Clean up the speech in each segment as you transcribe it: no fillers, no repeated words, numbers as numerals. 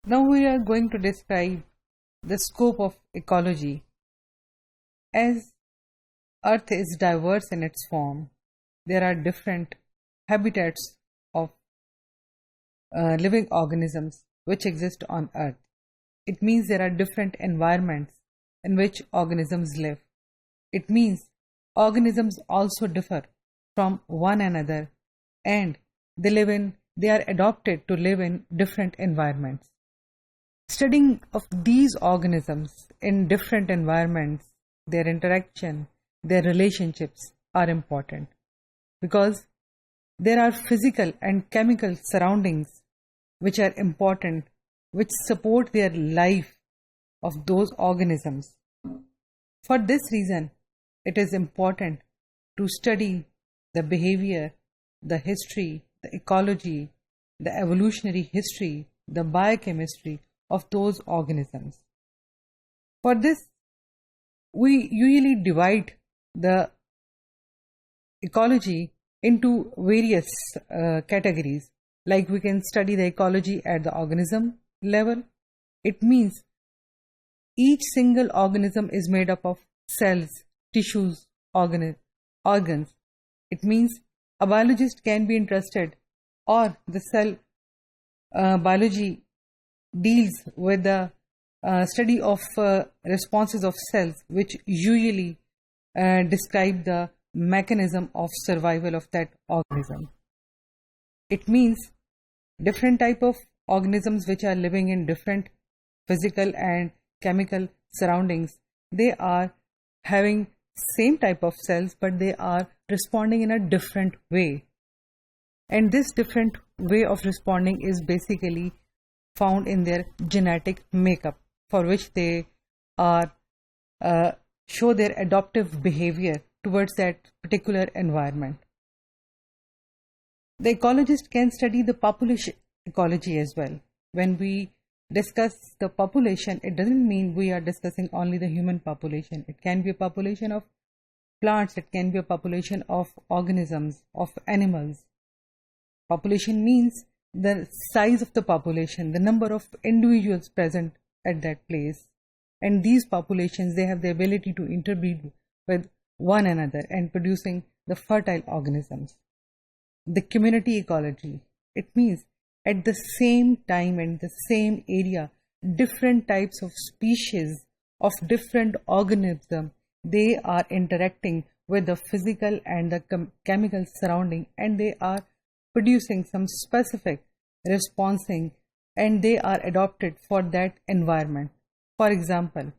Now we are going to describe the scope of ecology. As Earth is diverse in its form, there are different habitats of living organisms which exist on Earth. It means there are different environments in which organisms live. It means organisms also differ from one another, and they are adapted to live in different environments. Studying of these organisms in different environments, their interaction, their relationships are important, because there are physical and chemical surroundings which are important, which support their life of those organisms. For this reason, it is important to study the behavior, the history, the ecology, the evolutionary history, the biochemistry of those organisms. For this, we usually divide the ecology into various categories. Like we can study the ecology at the organism level. It means each single organism is made up of cells, tissues, organs. It means a biologist can be interested, or the cell biology deals with the study of responses of cells, which usually describe the mechanism of survival of that organism. It means different type of organisms which are living in different physical and chemical surroundings. They are having same type of cells, but they are responding in a different way. And this different way of responding is basically found in their genetic makeup, for which they are show their adaptive behavior towards that particular environment. The ecologist can study the population ecology as well. When we discuss the population, it doesn't mean we are discussing only the human population. It can be a population of plants, it can be a population of organisms, of animals. Population means the size of the population, the number of individuals present at that place. And these populations, they have the ability to interbreed with one another and producing the fertile organisms. The community ecology, it means at the same time and the same area, different types of species of different organisms, they are interacting with the physical and the chemical surrounding, and they are producing some specific responding, and they are adapted for that environment. For example,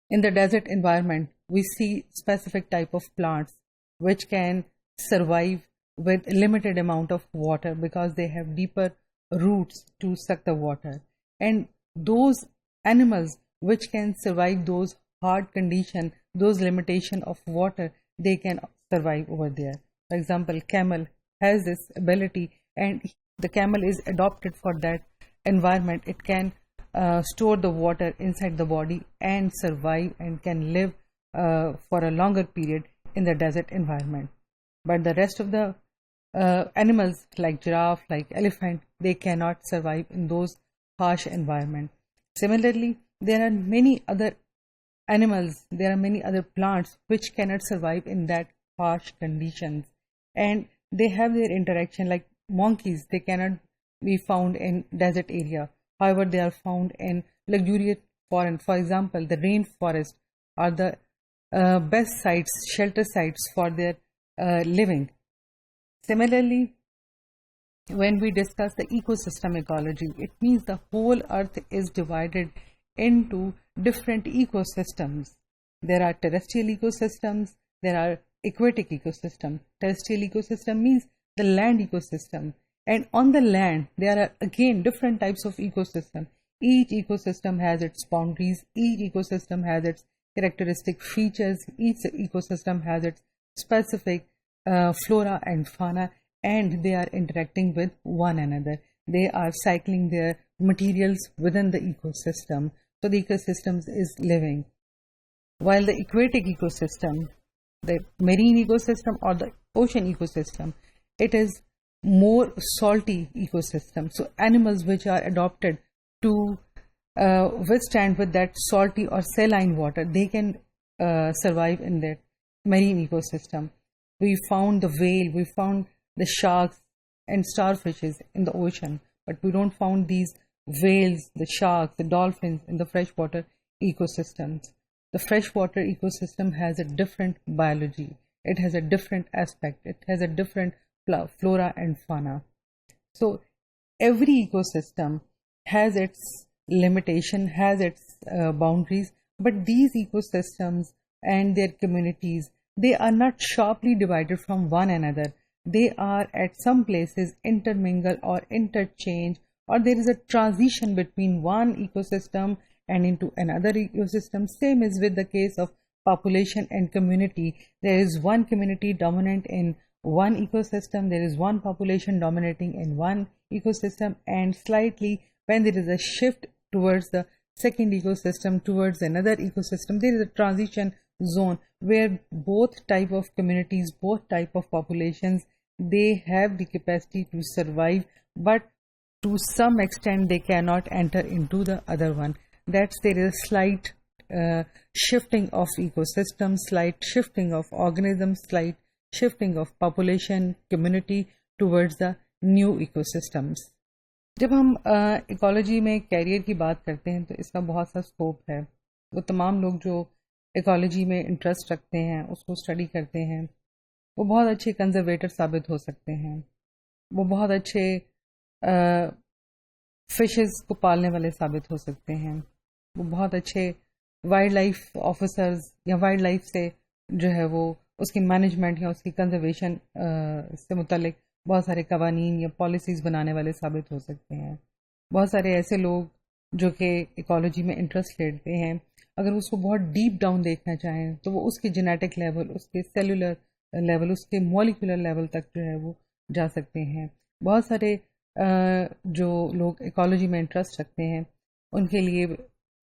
in the desert environment, we see specific type of plants which can survive with limited amount of water because they have deeper roots to suck the water. And those animals which can survive those hard conditions, those limitation of water, they can survive over there. For example, camel has this ability, and the camel is adapted for that environment. It can store the water inside the body and survive and can live for a longer period in the desert environment. But the rest of the animals like giraffe, like elephant, they cannot survive in those harsh environments. Similarly, there are many other animals, there are many other plants which cannot survive in that harsh conditions, and they have their interaction. Like monkeys, they cannot be found in desert area. However, they are found in luxuriant forest. For example, the rainforest are the best sites, shelter sites for their living. Similarly, when we discuss the ecosystem ecology, it means the whole earth is divided into different ecosystems. There are terrestrial ecosystems, there are aquatic ecosystems. Terrestrial ecosystem means the land ecosystem. And on the land, there are again different types of ecosystem. Each ecosystem has its boundaries, each ecosystem has its characteristic features, each ecosystem has its specific flora and fauna, and they are interacting with one another. They are cycling their materials within the ecosystem. So the ecosystem is living. While the aquatic ecosystem, the marine ecosystem or the ocean ecosystem, it is more salty ecosystem. So animals which are adopted to withstand with that salty or saline water, they can survive in that marine ecosystem. We found the whale, we found the sharks and starfishes in the ocean, but we don't found these whales, the sharks, the dolphins in the freshwater ecosystems. The freshwater ecosystem has a different biology. It has a different aspect. It has a different flora and fauna. So every ecosystem has its limitation, has its boundaries, but these ecosystems and their communities, they are not sharply divided from one another. They are at some places intermingle or interchange, or there is a transition between one ecosystem and into another ecosystem. Same is with the case of population and community. There is one community dominant in one ecosystem, there is one population dominating in one ecosystem, and slightly when there is a shift towards the second ecosystem, towards another ecosystem, there is a transition zone where both type of communities, both type of populations, they have the capacity to survive, but to some extent they cannot enter into the other one. That's there is a slight shifting of ecosystems, slight shifting of organisms, slight shifting of population, community towards the new ecosystems. جب ہم ecology میں career کی بات کرتے ہیں تو اس کا بہت سا اسکوپ ہے. وہ تمام لوگ جو ایکالوجی میں انٹرسٹ رکھتے ہیں، اس کو اسٹڈی کرتے ہیں، وہ بہت اچھے کنزرویٹر ثابت ہو سکتے ہیں، وہ بہت اچھے فشز کو پالنے والے ثابت ہو سکتے ہیں، وہ بہت اچھے وائلڈ لائف آفیسرز یا وائلڈ لائف سے جو ہے وہ اس کی مینجمنٹ یا اس کی کنزرویشن سے متعلق بہت سارے قوانین یا پالیسیز بنانے والے ثابت ہو سکتے ہیں. بہت سارے ایسے لوگ جو کہ ایکالوجی میں انٹرسٹ لیتے ہیں، اگر اس کو بہت ڈیپ ڈاؤن دیکھنا چاہیں تو وہ اس کے جینیٹک لیول، اس کے سیلولر لیول، اس کے مالیکولر لیول تک جو ہے وہ جا سکتے ہیں. بہت سارے جو لوگ ایکالوجی میں انٹرسٹ رکھتے ہیں ان کے لیے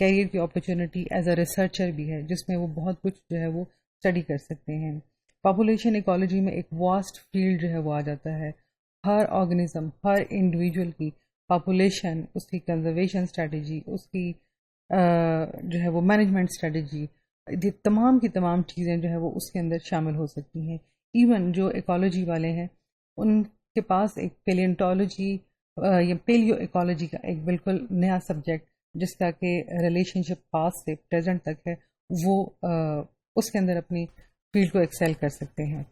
کیریئر کی اپرچونٹی ایز اے ریسرچر بھی ہے، جس میں وہ بہت کچھ جو ہے وہ اسٹڈی کر سکتے ہیں. پاپولیشن ایکالوجی میں ایک واسٹ فیلڈ جو ہے وہ آ جاتا ہے. ہر آرگنزم، ہر انڈیویجول کی پاپولیشن، اس کی کنزرویشن اسٹریٹجی، اس کی جو ہے وہ مینجمنٹ اسٹریٹجی، یہ تمام کی تمام چیزیں جو ہے وہ اس کے اندر شامل ہو سکتی ہیں. ایون جو ایکالوجی والے ہیں ان کے پاس ایک پیلینٹولوجی یا پیلیو ایکالوجی کا ایک بالکل نیا سبجیکٹ جس کا کہ ریلیشن شپ پاسٹ سے پریزنٹ تک ہے، وہ اس کے اندر اپنی فیلڈ کو ایکسیل کر سکتے ہیں.